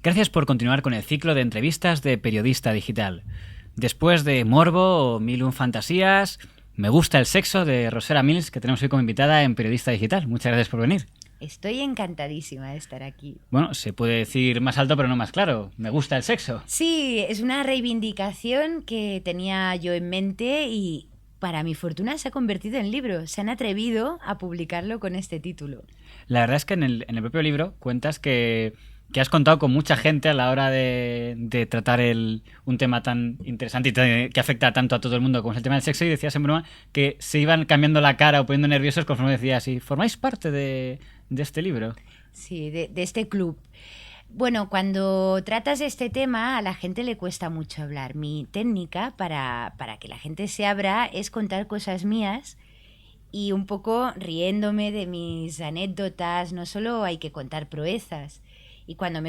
Gracias por continuar con el ciclo de entrevistas de Periodista Digital. Después de Morbo o Mil y un Fantasías, Me gusta el sexo de Rosera Mills, que tenemos hoy como invitada en Periodista Digital. Muchas gracias por venir. Estoy encantadísima de estar aquí. Bueno, se puede decir más alto pero no más claro. Me gusta el sexo. Sí, es una reivindicación que tenía yo en mente y para mi fortuna se ha convertido en libro. Se han atrevido a publicarlo con este título. La verdad es que en el propio libro cuentas que has contado con mucha gente a la hora de tratar un tema tan interesante y que afecta tanto a todo el mundo como es el tema del sexo, y decías en broma que se iban cambiando la cara o poniendo nerviosos conforme decías, y formáis parte de este libro. Sí, de este club. Bueno, cuando tratas este tema a la gente le cuesta mucho hablar. Mi técnica para que la gente se abra es contar cosas mías y un poco riéndome de mis anécdotas. No solo hay que contar proezas. Y cuando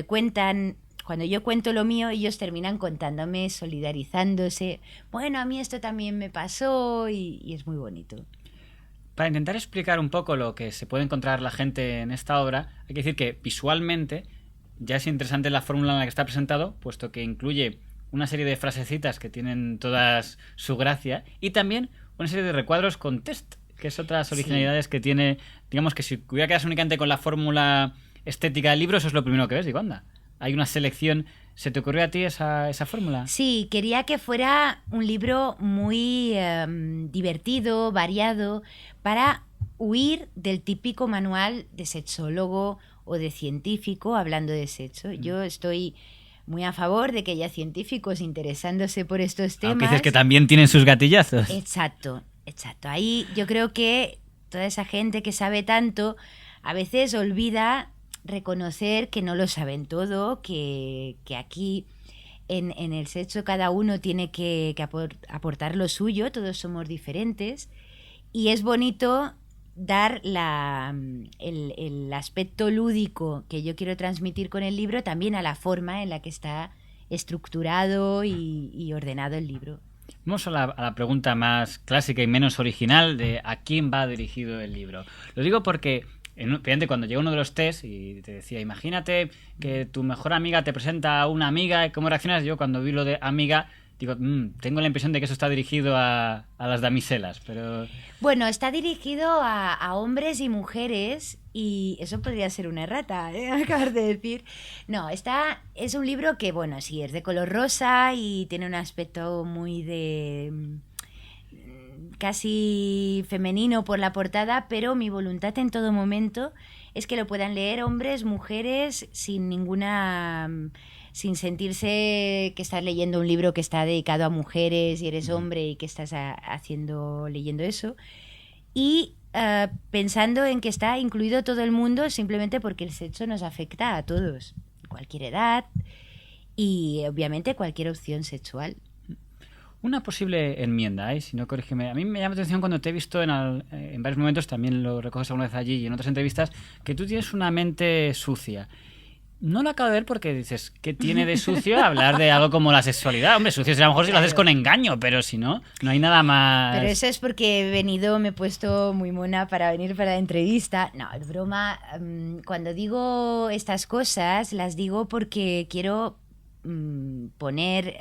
yo cuento lo mío, ellos terminan contándome, solidarizándose. Bueno, a mí esto también me pasó y es muy bonito. Para intentar explicar un poco lo que se puede encontrar la gente en esta obra, hay que decir que visualmente ya es interesante la fórmula en la que está presentado, puesto que incluye una serie de frasecitas que tienen todas su gracia y también una serie de recuadros con test, que es otras originalidades que tiene. Digamos que si hubiera quedado únicamente con la fórmula estética del libro, eso es lo primero que ves. Digo, anda, hay una selección. ¿Se te ocurrió a ti esa fórmula? Sí, quería que fuera un libro muy divertido, variado, para huir del típico manual de sexólogo o de científico hablando de sexo. Yo estoy muy a favor de que haya científicos interesándose por estos temas. Aunque dices que también tienen sus gatillazos. Exacto. Ahí yo creo que toda esa gente que sabe tanto a veces olvida reconocer que no lo saben todo, que aquí en el sexo cada uno tiene que aportar lo suyo, todos somos diferentes y es bonito dar el aspecto lúdico que yo quiero transmitir con el libro también a la forma en la que está estructurado y ordenado el libro. Vamos a la pregunta más clásica y menos original de ¿a quién va dirigido el libro? Lo digo porque fíjate, cuando llegó uno de los test y te decía, imagínate que tu mejor amiga te presenta a una amiga y cómo reaccionas, yo cuando vi lo de amiga digo, tengo la impresión de que eso está dirigido a las damiselas, pero... Bueno, está dirigido a hombres y mujeres y eso podría ser una errata, acabas de decir. No, es un libro que, bueno, sí, es de color rosa y tiene un aspecto muy casi femenino por la portada, pero mi voluntad en todo momento es que lo puedan leer hombres, mujeres, sin sentirse que estás leyendo un libro que está dedicado a mujeres y eres hombre y que estás leyendo eso. Y pensando en que está incluido todo el mundo simplemente porque el sexo nos afecta a todos, cualquier edad y obviamente cualquier opción sexual. Una posible enmienda, si no, corrígeme. A mí me llama la atención cuando te he visto en varios momentos, también lo recoges alguna vez allí y en otras entrevistas, que tú tienes una mente sucia. No lo acabo de ver porque dices, ¿qué tiene de sucio hablar de algo como la sexualidad? Hombre, sucio será a lo mejor si lo haces con engaño, pero si no, no hay nada más... Pero eso es porque me he puesto muy mona para venir para la entrevista. No, es broma. Cuando digo estas cosas, las digo porque quiero poner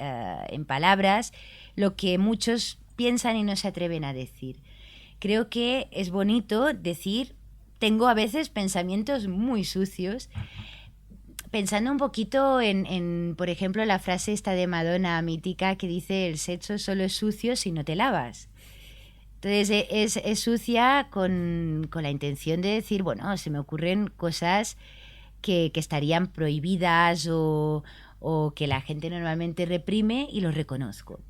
en palabras lo que muchos piensan y no se atreven a decir. Creo que es bonito decir, tengo a veces pensamientos muy sucios, pensando un poquito en, por ejemplo, la frase esta de Madonna mítica que dice el sexo solo es sucio si no te lavas. Entonces es sucia con la intención de decir, bueno, se me ocurren cosas que estarían prohibidas o que la gente normalmente reprime y los reconozco.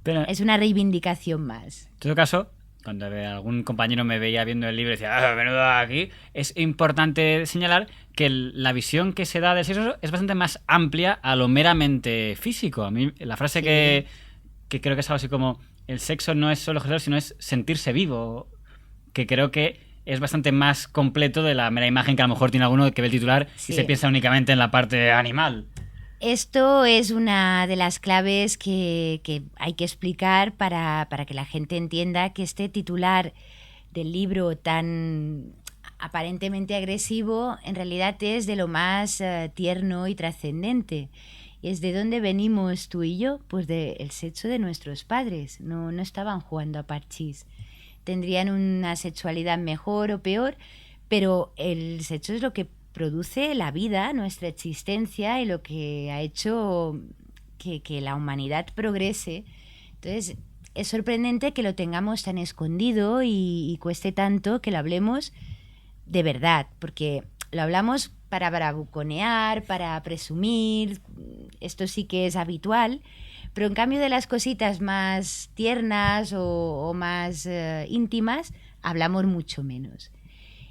Pero es una reivindicación más. En todo caso, cuando algún compañero me veía viendo el libro y decía, menudo aquí, es importante señalar que la visión que se da del sexo es bastante más amplia a lo meramente físico. A mí la frase sí. que creo que es algo así como el sexo no es solo genital, sino es sentirse vivo, que creo que es bastante más completo de la mera imagen que a lo mejor tiene alguno que ve el titular y se piensa únicamente en la parte animal. Esto es una de las claves que hay que explicar para que la gente entienda que este titular del libro tan aparentemente agresivo, en realidad es de lo más tierno y trascendente. ¿Es de dónde venimos tú y yo? Pues del sexo de nuestros padres. No estaban jugando a parchís. Tendrían una sexualidad mejor o peor, pero el sexo es lo que produce la vida, nuestra existencia, y lo que ha hecho que la humanidad progrese. Entonces, es sorprendente que lo tengamos tan escondido y cueste tanto que lo hablemos de verdad, porque lo hablamos para bravuconear, para presumir, esto sí que es habitual, pero en cambio de las cositas más tiernas o más íntimas, hablamos mucho menos.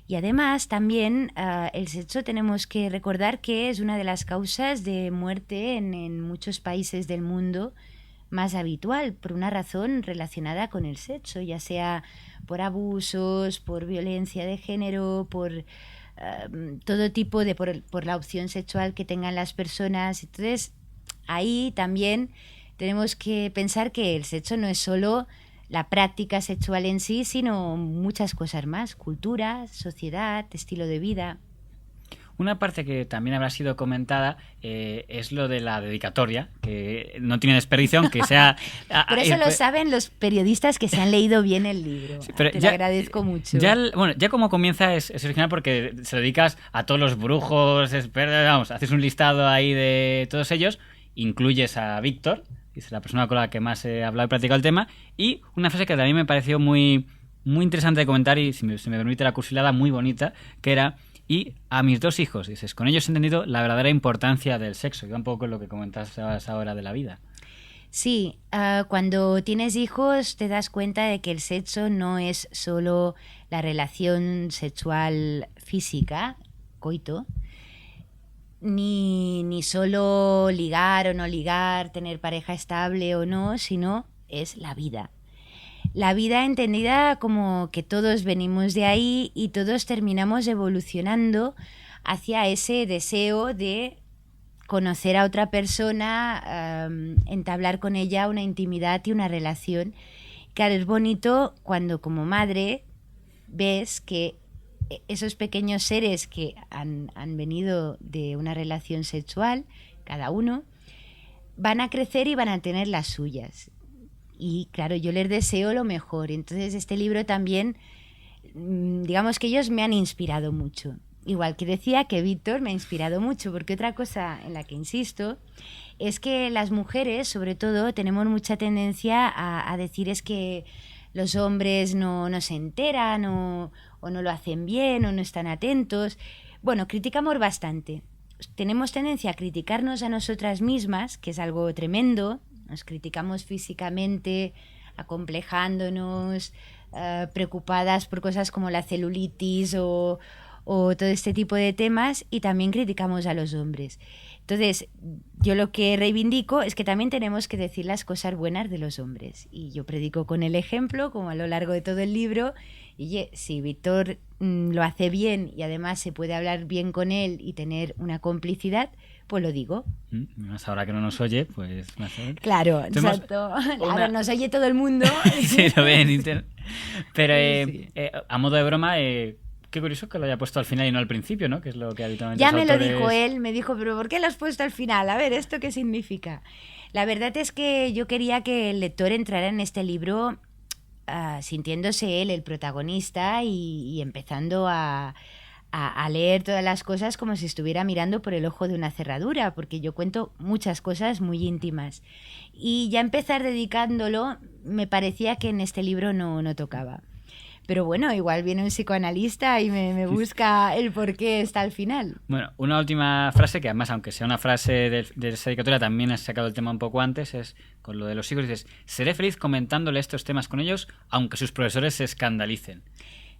Y además también el sexo tenemos que recordar que es una de las causas de muerte en muchos países del mundo más habitual, por una razón relacionada con el sexo, ya sea por abusos, por violencia de género, por todo tipo de por la opción sexual que tengan las personas. Entonces, ahí también tenemos que pensar que el sexo no es solo la práctica sexual en sí, sino muchas cosas más: cultura, sociedad, estilo de vida. Una parte que también habrá sido comentada es lo de la dedicatoria, que no tiene desperdicio, aunque sea... Por eso lo saben los periodistas que se han leído bien el libro. Sí, te lo agradezco mucho. Ya como comienza es original porque se lo dedicas a todos los brujos, vamos, haces un listado ahí de todos ellos, incluyes a Víctor, que es la persona con la que más he hablado y practicado el tema, y una frase que también me pareció muy, muy interesante de comentar, y si me permite la cursilada, muy bonita, que era: y a mis 2 hijos, dices, con ellos he entendido la verdadera importancia del sexo, que va un poco lo que comentabas ahora de la vida. Sí, cuando tienes hijos te das cuenta de que el sexo no es solo la relación sexual física, coito, ni solo ligar o no ligar, tener pareja estable o no, sino es la vida. La vida entendida como que todos venimos de ahí y todos terminamos evolucionando hacia ese deseo de conocer a otra persona, entablar con ella una intimidad y una relación. Claro, es bonito cuando como madre ves que esos pequeños seres que han venido de una relación sexual, cada uno, van a crecer y van a tener las suyas. Y claro, yo les deseo lo mejor. Entonces este libro también, digamos que ellos me han inspirado mucho. Igual que decía que Víctor me ha inspirado mucho, porque otra cosa en la que insisto es que las mujeres, sobre todo, tenemos mucha tendencia a decir es que los hombres no se enteran o no lo hacen bien o no están atentos. Bueno, criticamos bastante. Tenemos tendencia a criticarnos a nosotras mismas, que es algo tremendo. Nos criticamos físicamente, acomplejándonos, preocupadas por cosas como la celulitis o todo este tipo de temas, y también criticamos a los hombres. Entonces, yo lo que reivindico es que también tenemos que decir las cosas buenas de los hombres. Y yo predico con el ejemplo, como a lo largo de todo el libro, y si Víctor lo hace bien y además se puede hablar bien con él y tener una complicidad, pues lo digo. Más ahora que no nos oye, pues... Claro, exacto. Ahora nos oye todo el mundo. Sí, lo ven en internet. Pero sí. A modo de broma... Qué curioso que lo haya puesto al final y no al principio, ¿no? Que es lo que habitualmente ya me autores... lo dijo él, me dijo, pero ¿por qué lo has puesto al final? A ver, ¿esto qué significa? La verdad es que yo quería que el lector entrara en este libro sintiéndose él el protagonista y empezando a leer todas las cosas como si estuviera mirando por el ojo de una cerradura, porque yo cuento muchas cosas muy íntimas. Y ya empezar dedicándolo me parecía que en este libro no tocaba. Pero bueno, igual viene un psicoanalista y me busca el por qué está al final. Bueno, una última frase, que además, aunque sea una frase de esa dedicatoria, también has sacado el tema un poco antes, es con lo de los hijos, dices: seré feliz comentándole estos temas con ellos, aunque sus profesores se escandalicen.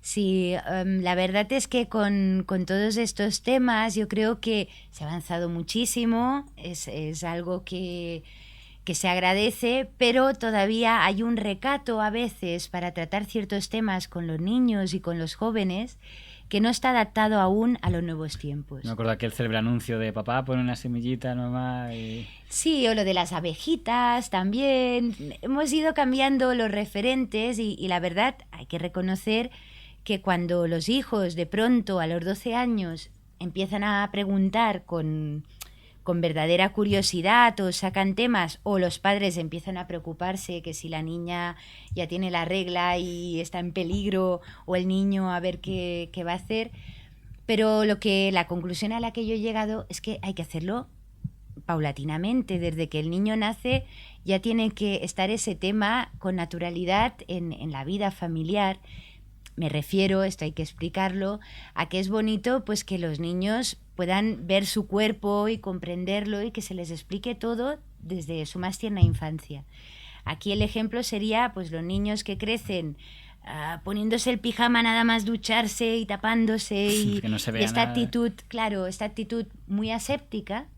Sí, la verdad es que con todos estos temas yo creo que se ha avanzado muchísimo, es algo que se agradece, pero todavía hay un recato a veces para tratar ciertos temas con los niños y con los jóvenes que no está adaptado aún a los nuevos tiempos. Me acuerdo aquel célebre anuncio de papá pone una semillita nomás y... Sí, o lo de las abejitas también. Hemos ido cambiando los referentes y la verdad hay que reconocer que cuando los hijos de pronto a los 12 años empiezan a preguntar con verdadera curiosidad o sacan temas, o los padres empiezan a preocuparse que si la niña ya tiene la regla y está en peligro, o el niño a ver qué va a hacer. Pero la conclusión a la que yo he llegado es que hay que hacerlo paulatinamente. Desde que el niño nace ya tiene que estar ese tema con naturalidad en la vida familiar. Me refiero, esto hay que explicarlo, a que es bonito pues que los niños puedan ver su cuerpo y comprenderlo y que se les explique todo desde su más tierna infancia. Aquí el ejemplo sería pues los niños que crecen poniéndose el pijama nada más ducharse y tapándose y, que no se vea y esta nada. actitud, claro, esta actitud muy aséptica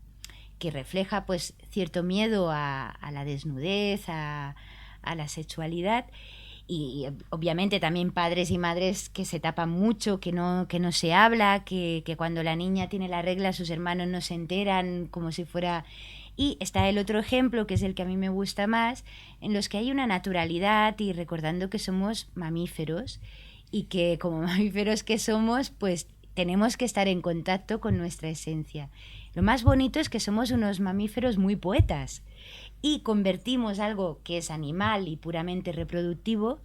que refleja pues cierto miedo a la desnudez, a la sexualidad. Y obviamente también padres y madres que se tapan mucho, que no se habla, que cuando la niña tiene la regla sus hermanos no se enteran, como si fuera... Y está el otro ejemplo, que es el que a mí me gusta más, en los que hay una naturalidad y recordando que somos mamíferos y que como mamíferos que somos, pues tenemos que estar en contacto con nuestra esencia. Lo más bonito es que somos unos mamíferos muy poetas y convertimos algo que es animal y puramente reproductivo,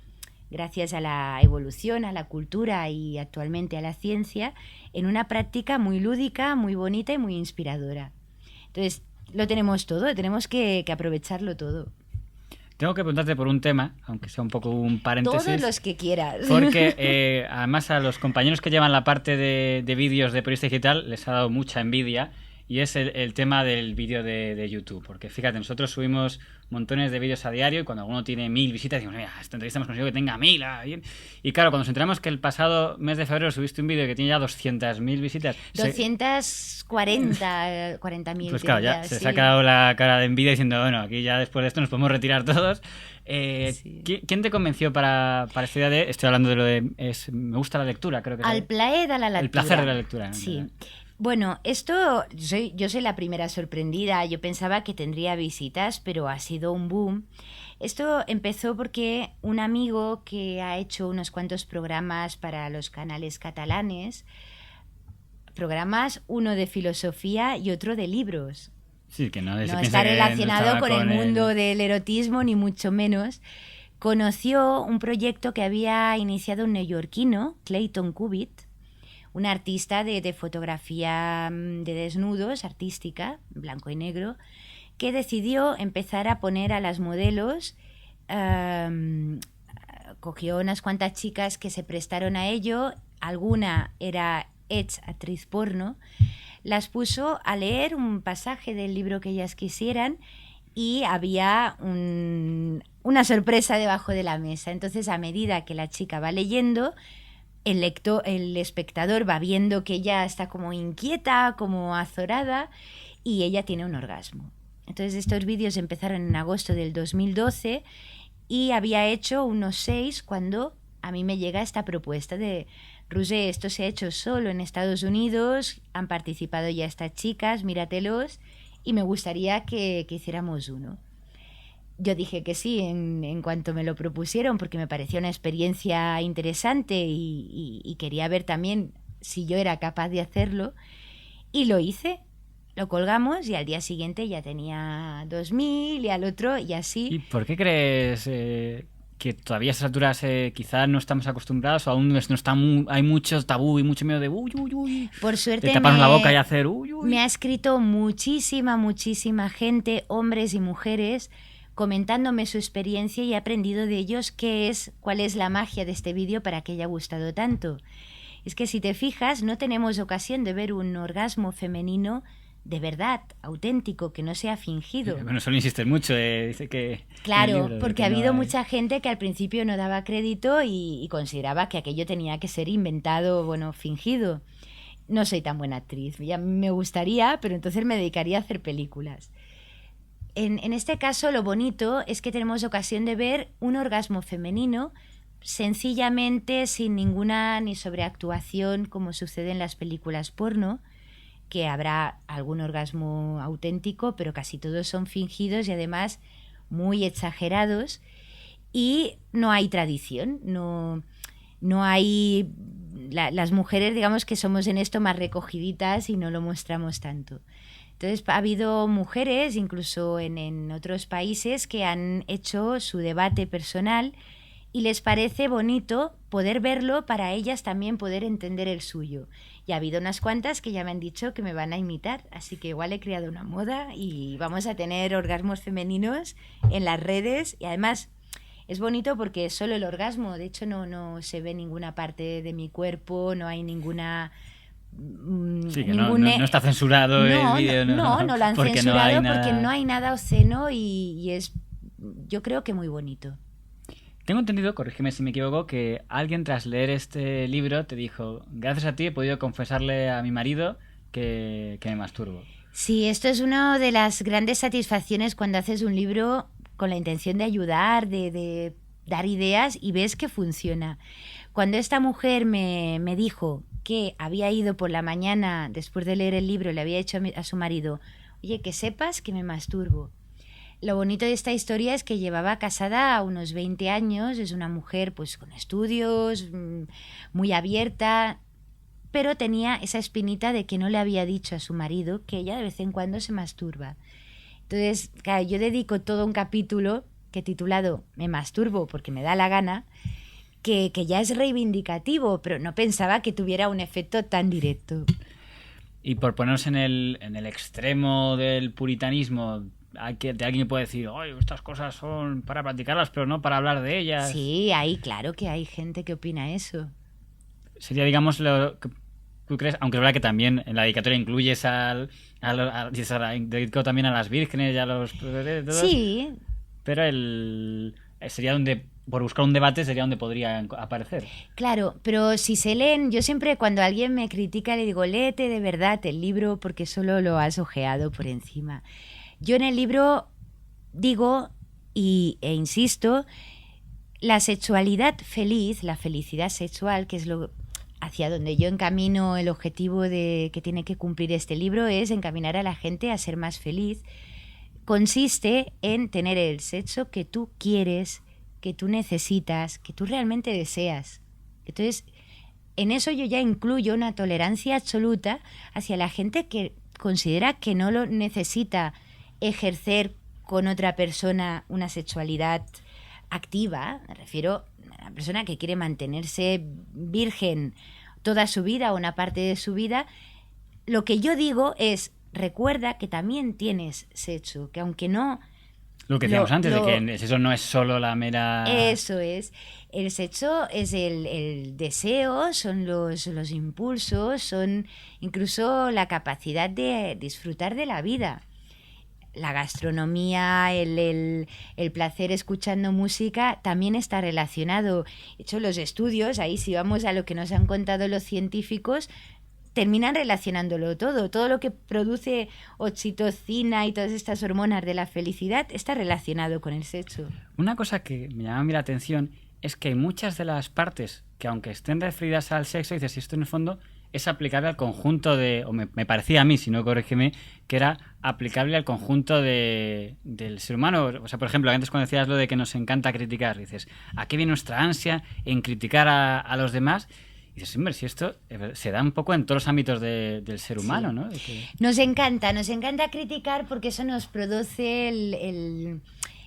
gracias a la evolución, a la cultura y actualmente a la ciencia, en una práctica muy lúdica, muy bonita y muy inspiradora. Entonces, lo tenemos todo, tenemos que aprovecharlo todo. Tengo que preguntarte por un tema, aunque sea un poco un paréntesis. Todos los que quieras. Porque además a los compañeros que llevan la parte de vídeos de periodista digital les ha dado mucha envidia. Y es el tema del vídeo de YouTube. Porque fíjate, nosotros subimos montones de vídeos a diario y cuando alguno tiene 1000 visitas, decimos, mira, esta entrevista hemos conseguido que tenga 1000. Y claro, cuando nos enteramos que el pasado mes de febrero subiste un vídeo que tiene ya 200.000 visitas. 240.000. Pues claro, ya se sí. les ha quedado la cara de envidia diciendo, bueno, aquí ya después de esto nos podemos retirar todos. Sí. ¿Quién te convenció para esta idea de... Estoy hablando de lo de... me gusta la lectura, creo que Al plaer a la lectura. El placer de la lectura. ¿No? Sí. Bueno, esto, yo soy la primera sorprendida. Yo pensaba que tendría visitas, pero ha sido un boom. Esto empezó porque un amigo que ha hecho unos cuantos programas para los canales catalanes, uno de filosofía y otro de libros. Sí, que no está relacionado con el mundo del erotismo, ni mucho menos. Conoció un proyecto que había iniciado un neoyorquino, Clayton Cubitt, un artista de fotografía de desnudos, artística, blanco y negro, que decidió empezar a poner a las modelos, cogió unas cuantas chicas que se prestaron a ello, alguna era actriz porno, las puso a leer un pasaje del libro que ellas quisieran y había una sorpresa debajo de la mesa. Entonces, a medida que la chica va leyendo, el espectador va viendo que ella está como inquieta, como azorada, y ella tiene un orgasmo. Entonces estos vídeos empezaron en agosto del 2012 y había hecho unos 6 cuando a mí me llega esta propuesta de Roser, esto se ha hecho solo en Estados Unidos, han participado ya estas chicas, míratelos, y me gustaría que hiciéramos uno. Yo dije que sí en cuanto me lo propusieron porque me parecía una experiencia interesante y quería ver también si yo era capaz de hacerlo. Y lo hice, lo colgamos y al día siguiente ya tenía 2000 y al otro y así. ¿Y por qué crees que todavía a esas alturas quizás no estamos acostumbrados o aún no está hay mucho tabú y mucho miedo de uy, uy, uy? Por suerte de taparnos la boca y hacer uy, uy. Me ha escrito muchísima gente, hombres y mujeres, comentándome su experiencia y he aprendido de ellos cuál es la magia de este vídeo para que haya gustado tanto. Es que si te fijas, no tenemos ocasión de ver un orgasmo femenino de verdad, auténtico, que no sea fingido. Bueno, solo insistes mucho, dice que... Claro, porque ha habido mucha gente que al principio no daba crédito y consideraba que aquello tenía que ser inventado, bueno, fingido. No soy tan buena actriz, ya me gustaría, pero entonces me dedicaría a hacer películas. En este caso, lo bonito es que tenemos ocasión de ver un orgasmo femenino sencillamente, sin ninguna ni sobreactuación, como sucede en las películas porno, que habrá algún orgasmo auténtico, pero casi todos son fingidos y además muy exagerados. Y no hay tradición, no no hay... las mujeres, digamos que somos en esto más recogiditas y no lo mostramos tanto. Entonces ha habido mujeres, incluso en otros países, que han hecho su debate personal y les parece bonito poder verlo para ellas también poder entender el suyo. Y ha habido unas cuantas que ya me han dicho que me van a imitar, así que igual he creado una moda y vamos a tener orgasmos femeninos en las redes. Y además es bonito porque es solo el orgasmo, de hecho no se ve ninguna parte de mi cuerpo, no hay ninguna... Sí, que no está censurado el vídeo. No lo han censurado porque no hay nada obsceno y es, yo creo que muy bonito. Tengo entendido, corrígeme si me equivoco, que alguien tras leer este libro te dijo: gracias a ti he podido confesarle a mi marido que me masturbo. Sí, esto es una de las grandes satisfacciones cuando haces un libro con la intención de ayudar, de dar ideas y ves que funciona. Cuando esta mujer me dijo que había ido por la mañana, después de leer el libro, le había dicho a su marido: oye, que sepas que me masturbo. Lo bonito de esta historia es que llevaba casada a unos 20 años, es una mujer pues con estudios, muy abierta, pero tenía esa espinita de que no le había dicho a su marido que ella de vez en cuando se masturba. Entonces, claro, yo dedico todo un capítulo que he titulado Me masturbo porque me da la gana, que ya es reivindicativo, pero no pensaba que tuviera un efecto tan directo. Y por ponernos en el extremo del puritanismo, de alguien que puede decir: oye, estas cosas son para practicarlas, pero no para hablar de ellas. Sí, claro que hay gente que opina eso. Sería, digamos, lo que tú crees, aunque es verdad que también en la dedicatoria incluyes dedico también a las vírgenes y a los... Sí. Pero sería donde, por buscar un debate, sería donde podría aparecer. Claro, pero si se leen, yo siempre cuando alguien me critica le digo: léete de verdad el libro porque solo lo has ojeado por encima. Yo en el libro digo e insisto, la sexualidad feliz, la felicidad sexual, que es lo hacia donde yo encamino, el objetivo que tiene que cumplir este libro es encaminar a la gente a ser más feliz, consiste en tener el sexo que tú quieres, que tú necesitas, que tú realmente deseas. Entonces, en eso yo ya incluyo una tolerancia absoluta hacia la gente que considera que no lo necesita ejercer con otra persona una sexualidad activa. Me refiero a una persona que quiere mantenerse virgen toda su vida o una parte de su vida. Lo que yo digo es: recuerda que también tienes sexo, que aunque no... Lo que decíamos antes, de que eso no es solo la mera... Eso es. El sexo es el deseo, son los impulsos, son incluso la capacidad de disfrutar de la vida. La gastronomía, el placer escuchando música también está relacionado. De hecho, los estudios, ahí si vamos a lo que nos han contado los científicos, terminan relacionándolo todo. Todo lo que produce oxitocina y todas estas hormonas de la felicidad está relacionado con el sexo. Una cosa que me llama a mí la atención es que muchas de las partes que, aunque estén referidas al sexo, dices, esto en el fondo es aplicable al conjunto o me parecía a mí, si no corrígeme, que era aplicable al conjunto del ser humano. O sea, por ejemplo, antes cuando decías lo de que nos encanta criticar, dices, ¿a qué viene nuestra ansia en criticar a los demás? Y dices, hombre, si esto se da un poco en todos los ámbitos del ser humano, sí. ¿No? Nos encanta criticar porque eso nos produce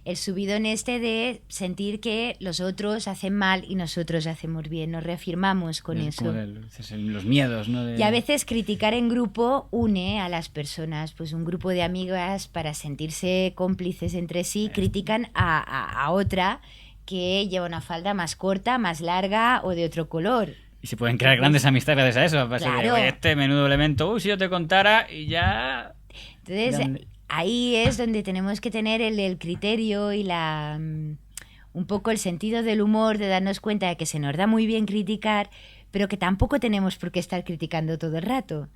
el subidón de sentir que los otros hacen mal y nosotros hacemos bien. Nos reafirmamos con eso. Los miedos, ¿no? Y a veces criticar en grupo une a las personas. Pues un grupo de amigas, para sentirse cómplices entre sí, critican a otra que lleva una falda más corta, más larga o de otro color. Y se pueden crear grandes amistades gracias a eso. Claro. Oye, este menudo elemento, si yo te contara, y ya... Entonces, ahí es donde tenemos que tener el criterio y un poco el sentido del humor, de darnos cuenta de que se nos da muy bien criticar, pero que tampoco tenemos por qué estar criticando todo el rato.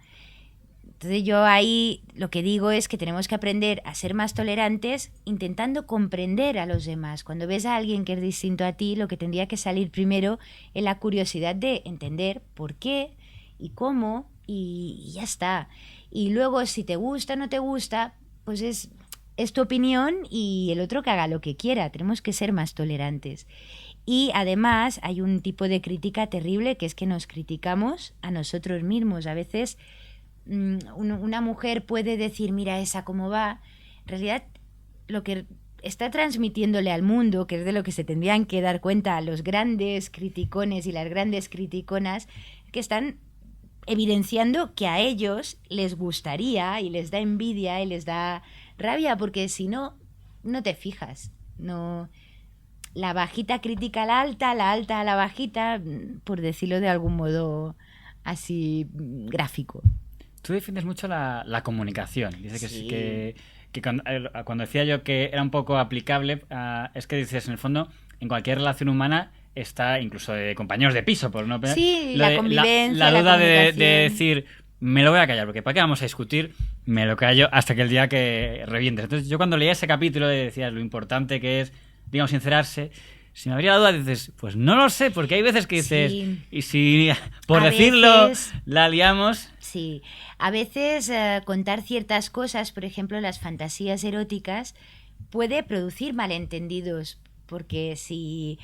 Entonces yo ahí lo que digo es que tenemos que aprender a ser más tolerantes intentando comprender a los demás. Cuando ves a alguien que es distinto a ti, lo que tendría que salir primero es la curiosidad de entender por qué y cómo y ya está. Y luego si te gusta o no te gusta, pues es tu opinión y el otro que haga lo que quiera. Tenemos que ser más tolerantes. Y además hay un tipo de crítica terrible, que es que nos criticamos a nosotros mismos. A veces una mujer puede decir, mira esa cómo va. En realidad, lo que está transmitiéndole al mundo, que es de lo que se tendrían que dar cuenta los grandes criticones y las grandes criticonas, que están evidenciando que a ellos les gustaría y les da envidia y les da rabia, porque si no, no te fijas. No, la bajita critica a la alta a la bajita, por decirlo de algún modo así gráfico. Tú defiendes mucho la comunicación. Dice que Sí. que cuando decía yo que era un poco aplicable, es que dices, en el fondo, en cualquier relación humana está, incluso de compañeros de piso, por no pensar, Sí, lo la de- convivencia, la duda la de comunicación. decir, me lo voy a callar, porque ¿para qué vamos a discutir? Me lo callo hasta que el día que revientes. Entonces, yo cuando leía ese capítulo decías lo importante que es, digamos, sincerarse. Si me habría la duda, dices, pues no lo sé, porque hay veces que dices, Sí. y si por A decirlo veces- la liamos. Sí, a veces contar ciertas cosas, por ejemplo las fantasías eróticas, puede producir malentendidos, porque si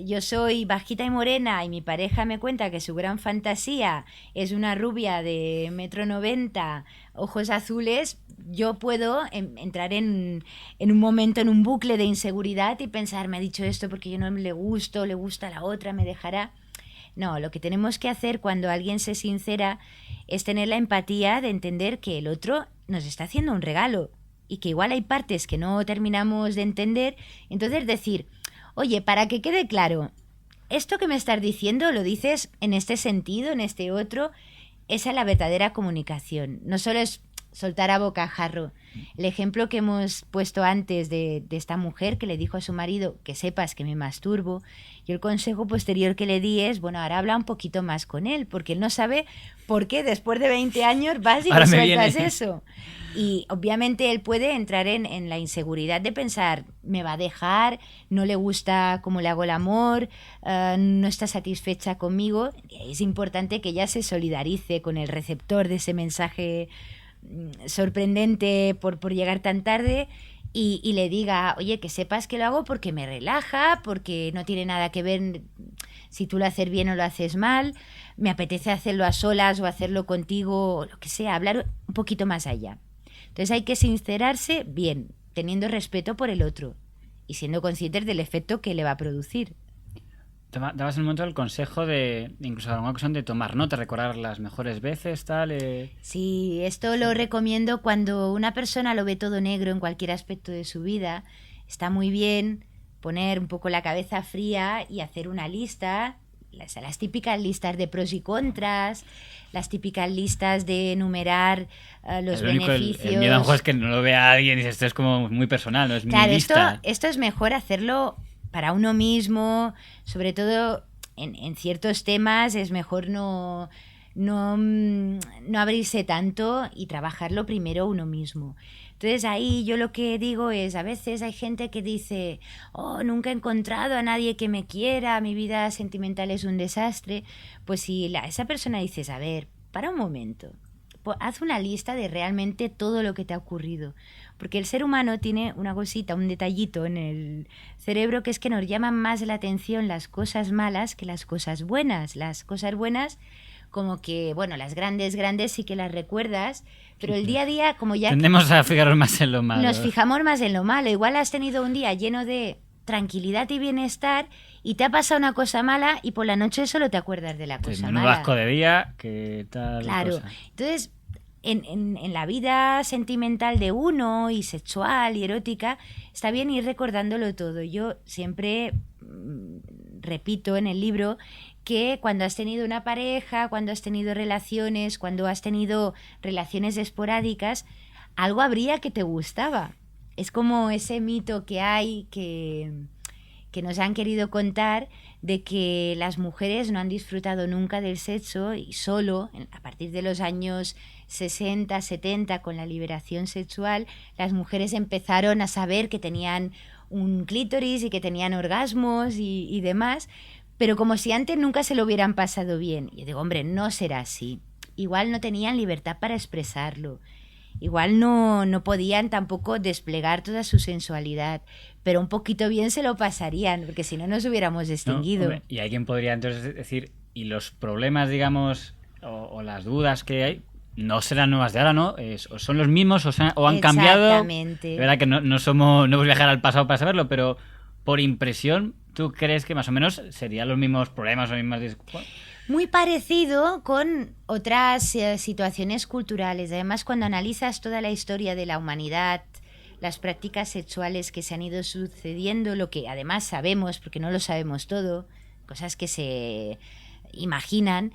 yo soy bajita y morena y mi pareja me cuenta que su gran fantasía es una rubia de 1,90 m, ojos azules, yo puedo entrar en un momento, en un bucle de inseguridad y pensar, me ha dicho esto porque yo no le gusto, le gusta a la otra, me dejará. No, lo que tenemos que hacer cuando alguien se sincera es tener la empatía de entender que el otro nos está haciendo un regalo y que igual hay partes que no terminamos de entender. Entonces decir, oye, para que quede claro, esto que me estás diciendo lo dices en este sentido, en este otro. Esa es la verdadera comunicación. No solo es soltar a bocajarro. El ejemplo que hemos puesto antes de esta mujer que le dijo a su marido que sepas que me masturbo, y el consejo posterior que le di es, bueno, ahora habla un poquito más con él, porque él no sabe por qué después de 20 años vas y Ahora le me sueltas viene. eso. Y obviamente él puede entrar en la inseguridad de pensar, me va a dejar, no le gusta cómo le hago el amor, no está satisfecha conmigo. Es importante que ella se solidarice con el receptor de ese mensaje sorprendente por llegar tan tarde y le diga, oye, que sepas que lo hago porque me relaja, porque no tiene nada que ver si tú lo haces bien o lo haces mal, me apetece hacerlo a solas o hacerlo contigo, o lo que sea, hablar un poquito más allá. Entonces hay que sincerarse bien, teniendo respeto por el otro y siendo conscientes del efecto que le va a producir. Dabas en un momento el consejo de, incluso en alguna ocasión, de tomar nota, recordar las mejores veces, tal. Sí, esto lo recomiendo cuando una persona lo ve todo negro en cualquier aspecto de su vida. Está muy bien poner un poco la cabeza fría y hacer una lista, las típicas listas de pros y contras, las típicas listas de enumerar los El único, beneficios. el miedo a lo mejor es que no lo vea alguien y dices, esto es como muy personal, no es Claro, mi esto lista. es mejor hacerlo para uno mismo, sobre todo en ciertos temas es mejor no abrirse tanto y trabajarlo primero uno mismo. Entonces ahí yo lo que digo es, a veces hay gente que dice, oh, nunca he encontrado a nadie que me quiera, mi vida sentimental es un desastre. Pues si esa persona dices, a ver, para un momento, haz una lista de realmente todo lo que te ha ocurrido. Porque el ser humano tiene una cosita, un detallito en el cerebro que es que nos llaman más la atención las cosas malas que las cosas buenas. Las cosas buenas, como que, bueno, las grandes sí que las recuerdas, pero el día a día, como ya Tendemos a fijarnos más en lo malo. nos fijamos más en lo malo. Igual has tenido un día lleno de tranquilidad y bienestar y te ha pasado una cosa mala y por la noche solo te acuerdas de la Sí, cosa menudo mala. asco de día, que tal Claro. cosa. Entonces, en la vida sentimental de uno y sexual y erótica, está bien ir recordándolo todo. Yo siempre repito en el libro que cuando has tenido una pareja, cuando has tenido relaciones, cuando has tenido relaciones esporádicas, algo habría que te gustaba. Es como ese mito que hay que nos han querido contar de que las mujeres no han disfrutado nunca del sexo y solo a partir de los años 60, 70, con la liberación sexual, las mujeres empezaron a saber que tenían un clítoris y que tenían orgasmos y demás, pero como si antes nunca se lo hubieran pasado bien. Y yo digo, hombre, no será así. Igual no tenían libertad para expresarlo. igual no podían tampoco desplegar toda su sensualidad, pero un poquito bien se lo pasarían, porque si no nos hubiéramos extinguido. Hombre, y alguien podría entonces decir, y los problemas, digamos, o las dudas que hay, no serán nuevas de ahora, ¿no? O son los mismos o han cambiado. Exactamente. Es verdad que no podemos viajar al pasado para saberlo, pero por impresión, ¿tú crees que más o menos serían los mismos problemas o mismas discusiones? Muy parecido con otras situaciones culturales. Además, cuando analizas toda la historia de la humanidad, las prácticas sexuales que se han ido sucediendo, lo que además sabemos, porque no lo sabemos todo, cosas que se imaginan,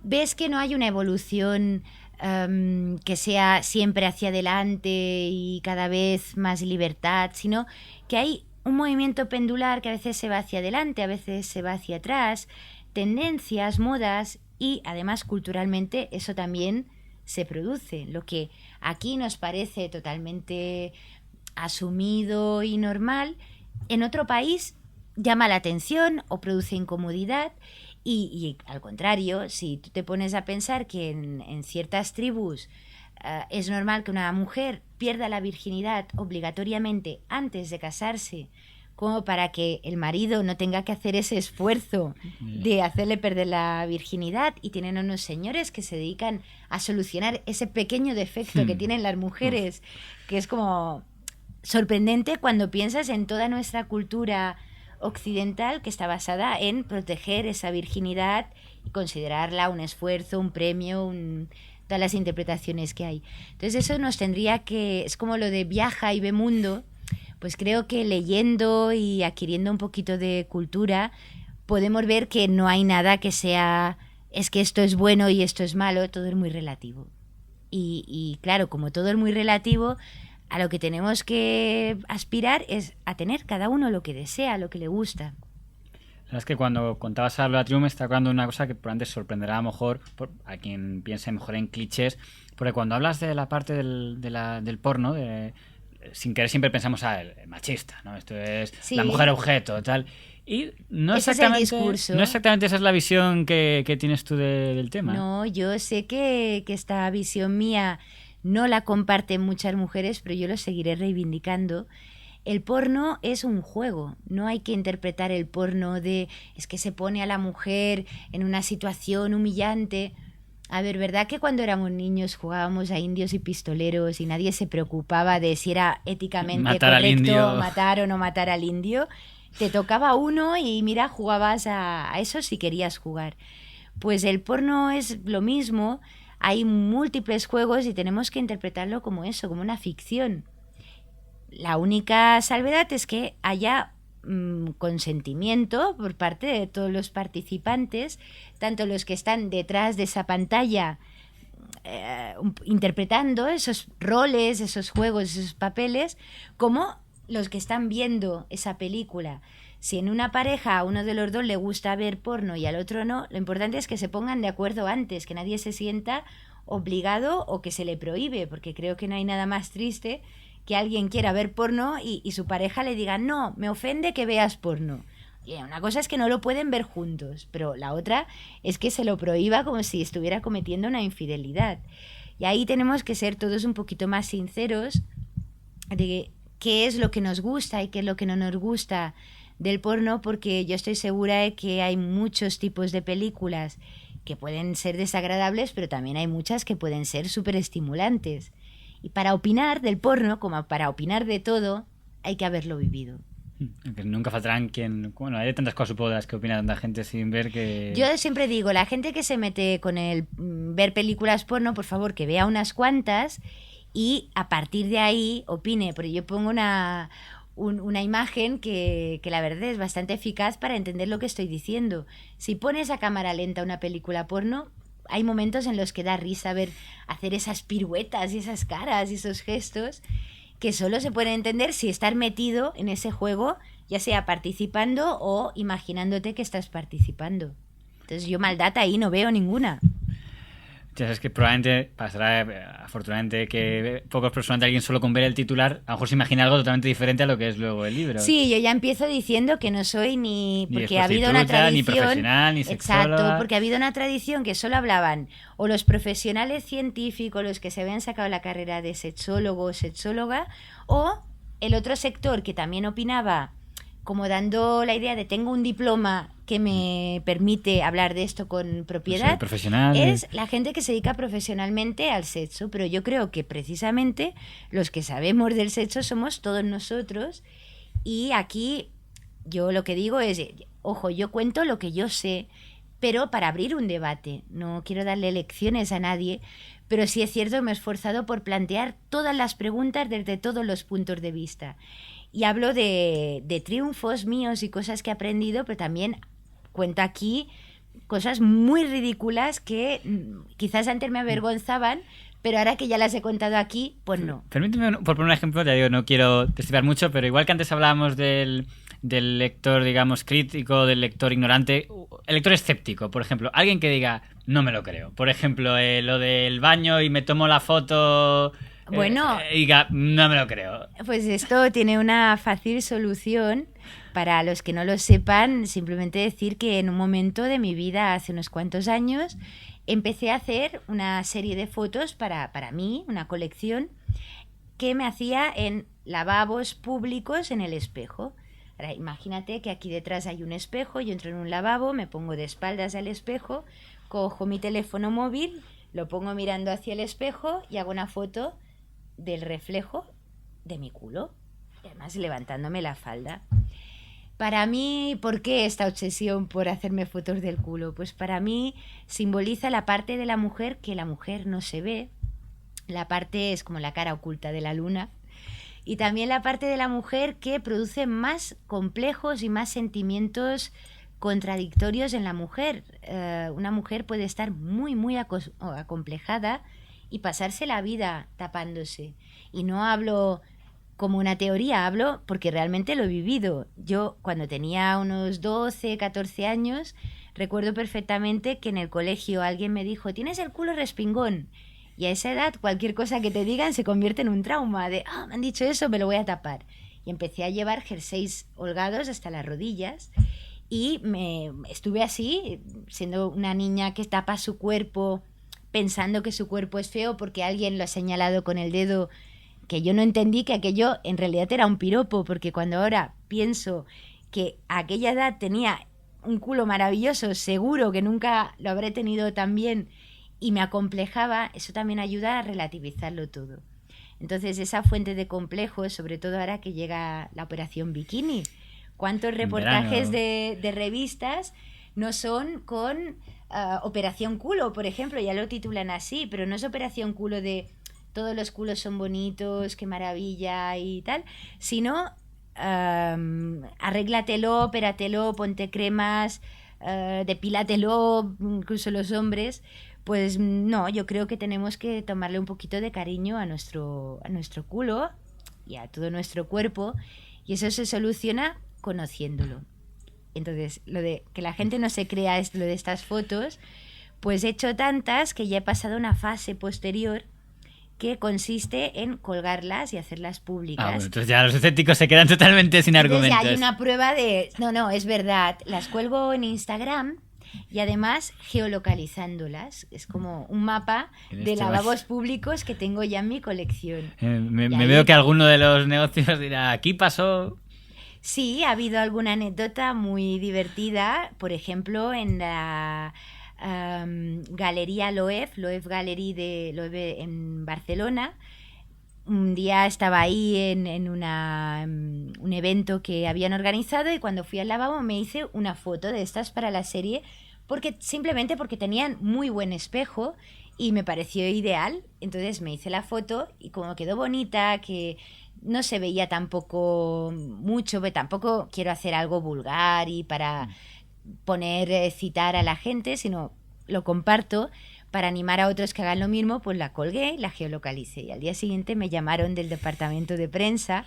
ves que no hay una evolución que sea siempre hacia adelante y cada vez más libertad, sino que hay un movimiento pendular que a veces se va hacia adelante, a veces se va hacia atrás, tendencias, modas, y además culturalmente eso también se produce. Lo que aquí nos parece totalmente asumido y normal, en otro país llama la atención o produce incomodidad. Y al contrario, si tú te pones a pensar que en ciertas tribus es normal que una mujer pierda la virginidad obligatoriamente antes de casarse, como para que el marido no tenga que hacer ese esfuerzo de hacerle perder la virginidad, y tienen unos señores que se dedican a solucionar ese pequeño defecto que tienen las mujeres, que es como sorprendente cuando piensas en toda nuestra cultura occidental que está basada en proteger esa virginidad y considerarla un esfuerzo, un premio, todas las interpretaciones que hay. Entonces eso nos tendría que, es como lo de viaja y ve mundo, pues creo que leyendo y adquiriendo un poquito de cultura podemos ver que no hay nada que sea, es que esto es bueno y esto es malo, todo es muy relativo. Y claro, como todo es muy relativo, a lo que tenemos que aspirar es a tener cada uno lo que desea, lo que le gusta. La verdad es que cuando contabas a Lola Triunfo me está acordando de una cosa que probablemente sorprenderá a lo mejor a quien piense mejor en clichés, porque cuando hablas de la parte del porno, sin querer siempre pensamos, el machista, ¿no? Esto es la mujer objeto, tal. Y no exactamente, es el discurso. No exactamente esa es la visión que tienes tú del tema. No, yo sé que esta visión mía no la comparten muchas mujeres, pero yo lo seguiré reivindicando. El porno es un juego, no hay que interpretar el porno es que se pone a la mujer en una situación humillante. A ver, ¿verdad que cuando éramos niños jugábamos a indios y pistoleros y nadie se preocupaba de si era éticamente correcto matar o no matar al indio? Te tocaba uno y mira, jugabas a eso si querías jugar. Pues el porno es lo mismo. Hay múltiples juegos y tenemos que interpretarlo como eso, como una ficción. La única salvedad es que haya consentimiento por parte de todos los participantes, tanto los que están detrás de esa pantalla interpretando esos roles, esos juegos, esos papeles, como los que están viendo esa película. Si en una pareja a uno de los dos le gusta ver porno y al otro no, lo importante es que se pongan de acuerdo antes, que nadie se sienta obligado o que se le prohíbe, porque creo que no hay nada más triste que alguien quiera ver porno y su pareja le diga, no, me ofende que veas porno. Y una cosa es que no lo pueden ver juntos, pero la otra es que se lo prohíba como si estuviera cometiendo una infidelidad. Y ahí tenemos que ser todos un poquito más sinceros de qué es lo que nos gusta y qué es lo que no nos gusta del porno, porque yo estoy segura de que hay muchos tipos de películas que pueden ser desagradables, pero también hay muchas que pueden ser súper estimulantes. Y para opinar del porno, como para opinar de todo, hay que haberlo vivido. Aunque nunca faltarán hay tantas cosas, supongo, de las que opina tanta gente sin ver que... Yo siempre digo, la gente que se mete con el ver películas porno, por favor, que vea unas cuantas y a partir de ahí opine, porque yo pongo una imagen que la verdad es bastante eficaz para entender lo que estoy diciendo. Si pones a cámara lenta una película porno, hay momentos en los que da risa ver hacer esas piruetas y esas caras y esos gestos que solo se pueden entender si estar metido en ese juego, ya sea participando o imaginándote que estás participando. Entonces yo maldad ahí no veo ninguna. Ya sabes que probablemente pasará, afortunadamente, que pocos personas, alguien solo con ver el titular, a lo mejor se imagina algo totalmente diferente a lo que es luego el libro. Sí, yo ya empiezo diciendo que no soy ni... Ni Porque ha habido una prostituta, tradición... ni profesional, ni sexóloga. Exacto, porque ha habido una tradición que solo hablaban o los profesionales científicos, los que se habían sacado la carrera de sexólogo o sexóloga, o el otro sector que también opinaba, como dando la idea de tengo un diploma que me permite hablar de esto con propiedad, Soy profesional. es la gente que se dedica profesionalmente al sexo. Pero yo creo que precisamente los que sabemos del sexo somos todos nosotros. Y aquí yo lo que digo es, ojo, yo cuento lo que yo sé, pero para abrir un debate. No quiero darle lecciones a nadie, pero sí es cierto que me he esforzado por plantear todas las preguntas desde todos los puntos de vista. Y hablo de triunfos míos y cosas que he aprendido, pero también cuento aquí cosas muy ridículas que quizás antes me avergonzaban, pero ahora que ya las he contado aquí, pues no. Permíteme, por poner un ejemplo, ya digo, no quiero destripar mucho, pero igual que antes hablábamos del lector, digamos, crítico, del lector ignorante, el lector escéptico, por ejemplo, alguien que diga, no me lo creo. Por ejemplo, lo del baño y me tomo la foto... Bueno, diga, no me lo creo. Pues esto tiene una fácil solución. Para los que no lo sepan, simplemente decir que en un momento de mi vida, hace unos cuantos años, empecé a hacer una serie de fotos para mí, una colección, que me hacía en lavabos públicos en el espejo. Ahora, imagínate que aquí detrás hay un espejo, yo entro en un lavabo, me pongo de espaldas al espejo, cojo mi teléfono móvil, lo pongo mirando hacia el espejo y hago una foto del reflejo de mi culo, y además levantándome la falda. Para mí, ¿por qué esta obsesión por hacerme fotos del culo? Pues para mí simboliza la parte de la mujer que la mujer no se ve. La parte es como la cara oculta de la luna. Y también la parte de la mujer que produce más complejos y más sentimientos contradictorios en la mujer. Una mujer puede estar muy acomplejada y pasarse la vida tapándose. Y no hablo como una teoría, hablo porque realmente lo he vivido. Yo, cuando tenía unos 12, 14 años, recuerdo perfectamente que en el colegio alguien me dijo, tienes el culo respingón. Y a esa edad, cualquier cosa que te digan se convierte en un trauma de, me han dicho eso, me lo voy a tapar. Y empecé a llevar jerseys holgados hasta las rodillas. Y me estuve así, siendo una niña que tapa su cuerpo, pensando que su cuerpo es feo porque alguien lo ha señalado con el dedo, que yo no entendí que aquello en realidad era un piropo, porque cuando ahora pienso que a aquella edad tenía un culo maravilloso, seguro que nunca lo habré tenido tan bien, y me acomplejaba, eso también ayuda a relativizarlo todo. Entonces esa fuente de complejos, sobre todo ahora que llega la operación bikini, ¿cuántos reportajes de revistas no son con operación culo, por ejemplo? Ya lo titulan así, pero no es operación culo de todos los culos son bonitos, qué maravilla y tal, sino arréglatelo, opératelo, ponte cremas, depílatelo, incluso los hombres. Pues no, yo creo que tenemos que tomarle un poquito de cariño a nuestro culo y a todo nuestro cuerpo, y eso se soluciona conociéndolo. Entonces, lo de que la gente no se crea lo de estas fotos, pues he hecho tantas que ya he pasado a una fase posterior que consiste en colgarlas y hacerlas públicas. Bueno, entonces ya los escépticos se quedan totalmente sin argumentos. Entonces ya hay una prueba de... No, es verdad. Las cuelgo en Instagram y además geolocalizándolas. Es como un mapa de lavabos públicos que tengo ya en mi colección. Me veo que alguno de los negocios dirá, aquí pasó... Sí, ha habido alguna anécdota muy divertida. Por ejemplo, en la... Galería Loew Gallery de Loew en Barcelona. Un día estaba ahí en un evento que habían organizado, y cuando fui al lavabo me hice una foto de estas para la serie, simplemente porque tenían muy buen espejo y me pareció ideal. Entonces me hice la foto y como quedó bonita, que no se veía tampoco mucho, pero tampoco quiero hacer algo vulgar y para citar a la gente, sino lo comparto para animar a otros que hagan lo mismo. Pues la colgué y la geolocalicé, y al día siguiente me llamaron del departamento de prensa,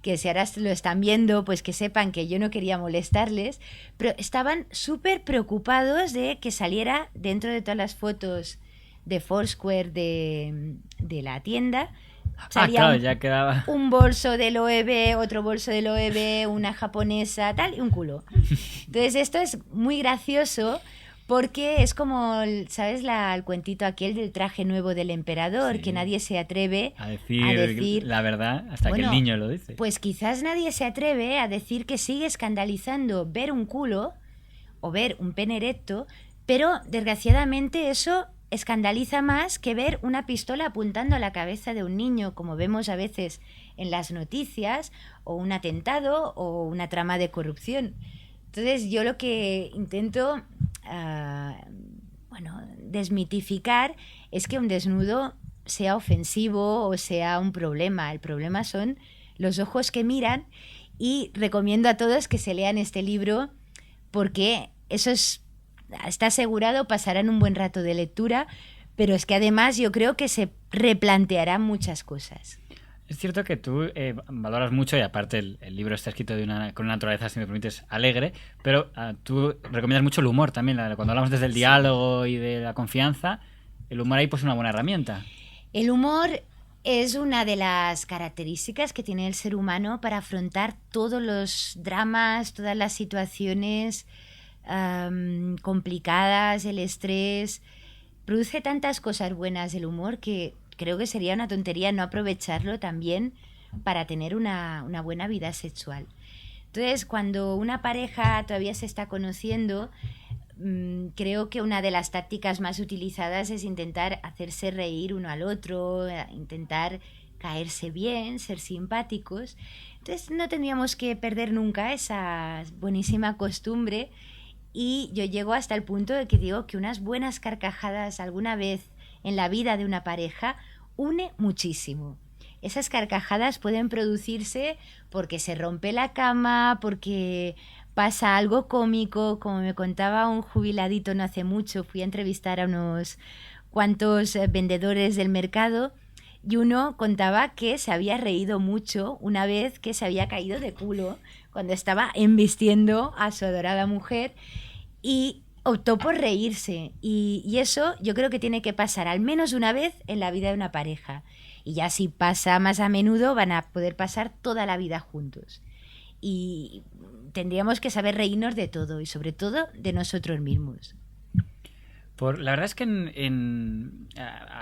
que si ahora lo están viendo, pues que sepan que yo no quería molestarles, pero estaban súper preocupados de que saliera dentro de todas las fotos de Foursquare de la tienda. Claro, ya quedaba un bolso del OEB, otro bolso del OEB, una japonesa, tal, y un culo. Entonces esto es muy gracioso porque es como, ¿sabes? El cuentito aquel del traje nuevo del emperador, sí, que nadie se atreve a decir la verdad hasta que el niño lo dice. Pues quizás nadie se atreve a decir que sigue escandalizando ver un culo o ver un pene erecto, pero desgraciadamente eso escandaliza más que ver una pistola apuntando a la cabeza de un niño, como vemos a veces en las noticias, o un atentado o una trama de corrupción. Entonces yo lo que intento desmitificar es que un desnudo sea ofensivo o sea un problema. El problema son los ojos que miran, y recomiendo a todos que se lean este libro porque eso está asegurado, pasarán un buen rato de lectura, pero es que además yo creo que se replantearán muchas cosas. Es cierto que tú valoras mucho, y aparte el libro está escrito con una naturaleza, si me permites, alegre, pero tú recomiendas mucho el humor también. Cuando hablamos desde el diálogo y de la confianza, el humor ahí pues es una buena herramienta. El humor es una de las características que tiene el ser humano para afrontar todos los dramas, todas las situaciones complicadas, el estrés. Produce tantas cosas buenas el humor que creo que sería una tontería no aprovecharlo también para tener una buena vida sexual. Entonces, cuando una pareja todavía se está conociendo, creo que una de las tácticas más utilizadas es intentar hacerse reír uno al otro, intentar caerse bien, ser simpáticos. Entonces, no tendríamos que perder nunca esa buenísima costumbre, y yo llego hasta el punto de que digo que unas buenas carcajadas alguna vez en la vida de una pareja une muchísimo. Esas carcajadas pueden producirse porque se rompe la cama, porque pasa algo cómico, como me contaba un jubiladito no hace mucho. Fui a entrevistar a unos cuantos vendedores del mercado y uno contaba que se había reído mucho una vez que se había caído de culo cuando estaba embistiendo a su adorada mujer, y optó por reírse, y eso yo creo que tiene que pasar al menos una vez en la vida de una pareja, y ya si pasa más a menudo van a poder pasar toda la vida juntos, y tendríamos que saber reírnos de todo y sobre todo de nosotros mismos. La verdad es que en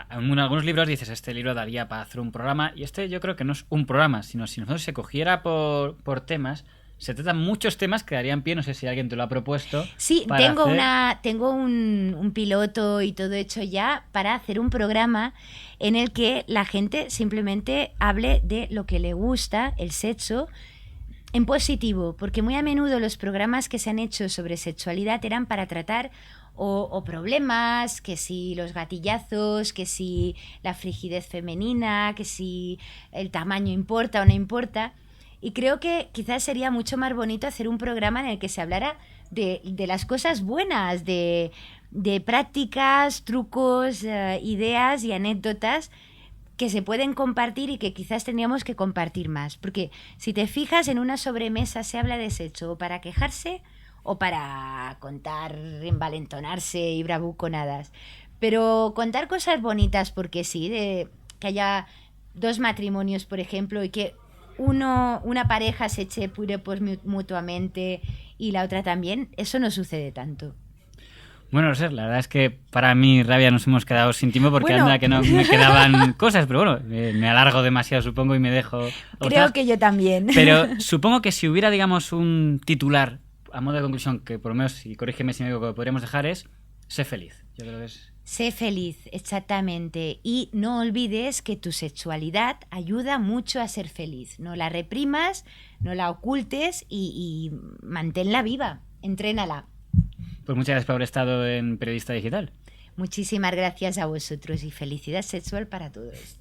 algunos libros dices, este libro daría para hacer un programa, y este yo creo que no es un programa, sino si nosotros se cogiera por temas. Se tratan muchos temas que darían pie, no sé si alguien te lo ha propuesto. Sí, tengo un piloto y todo hecho ya para hacer un programa en el que la gente simplemente hable de lo que le gusta, el sexo, en positivo, porque muy a menudo los programas que se han hecho sobre sexualidad eran para tratar o problemas, que si los gatillazos, que si la frigidez femenina, que si el tamaño importa o no importa. Y creo que quizás sería mucho más bonito hacer un programa en el que se hablara de las cosas buenas, de prácticas, trucos, ideas y anécdotas que se pueden compartir y que quizás tendríamos que compartir más. Porque si te fijas, en una sobremesa se habla de sexo o para quejarse o para contar, envalentonarse y bravuconadas. Pero contar cosas bonitas, porque sí, de que haya dos matrimonios, por ejemplo, y que una pareja se eche piropos mutuamente y la otra también, eso no sucede tanto. Bueno, Roser, la verdad es que para mí, Rabia, nos hemos quedado sin tiempo porque anda que no me quedaban cosas, pero bueno, me alargo demasiado, supongo, y me dejo otras. Creo que yo también. Pero supongo que si hubiera, digamos, un titular a modo de conclusión, que por lo menos, y corrígeme si me digo, que podríamos dejar es: sé feliz. Yo creo que es... Sé feliz, exactamente. Y no olvides que tu sexualidad ayuda mucho a ser feliz. No la reprimas, no la ocultes y manténla viva. Entrénala. Pues muchas gracias por haber estado en Periodista Digital. Muchísimas gracias a vosotros y felicidad sexual para todos.